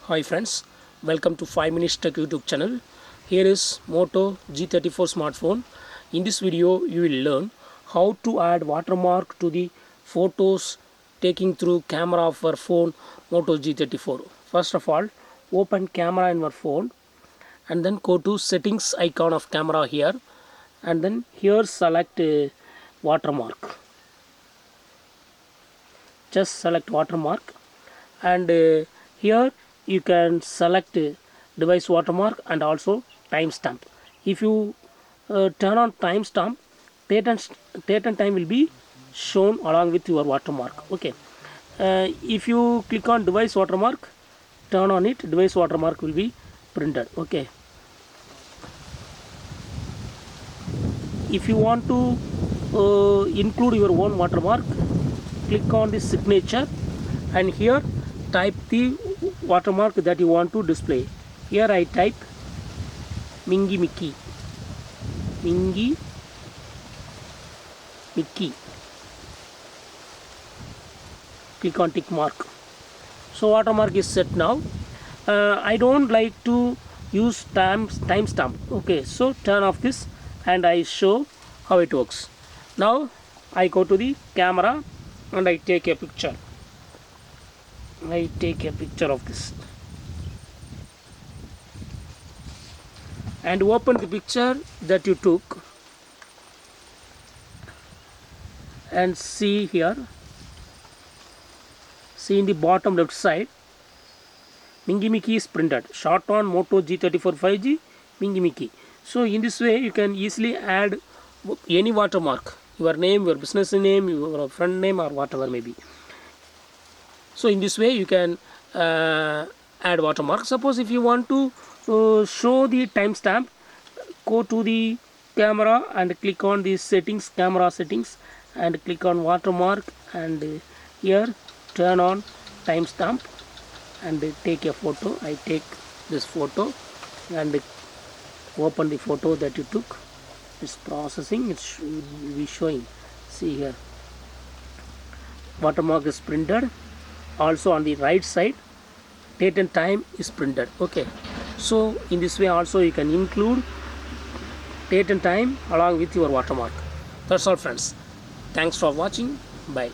Hi friends, welcome to 5 Minutes Tech YouTube channel. Here is Moto G34 smartphone. In this video, you will learn how to add watermark to the photos taking through camera of our phone Moto G34. First of all, open camera in your phone and then go to settings icon of camera here and then here select watermark. Just select watermark and here you can select device watermark and also timestamp. If you turn on timestamp, date and time will be shown along with your watermark. Okay. If you click on device watermark, turn on it, device watermark will be printed. Okay. If you want to include your own watermark, click on the signature and here type the watermark that you want to display. Here I type Mingy Mickey. Click on tick mark. So watermark is set now. I don't like to use timestamp. Okay, so turn off this and I show how it works. Now I go to the camera and I take a picture. I take a picture of this and open the picture that you took and see here. See in the bottom left side, Mingy Mickey is printed. Shot on Moto G34 5G Mingy Mickey. So in this way you can easily add any watermark, your name, your business name, your friend name or whatever may be. So in this way you can add watermark. Suppose if you want to show the timestamp, go to the camera and click on the settings, camera settings, and click on watermark and here turn on timestamp and take a photo. I take this photo and open the photo that you took. It's processing, it should be showing. See here, watermark is printed. Also on the right side, date and time is printed. Okay, so in this way also you can include date and time along with your watermark. That's all friends. Thanks for watching. Bye.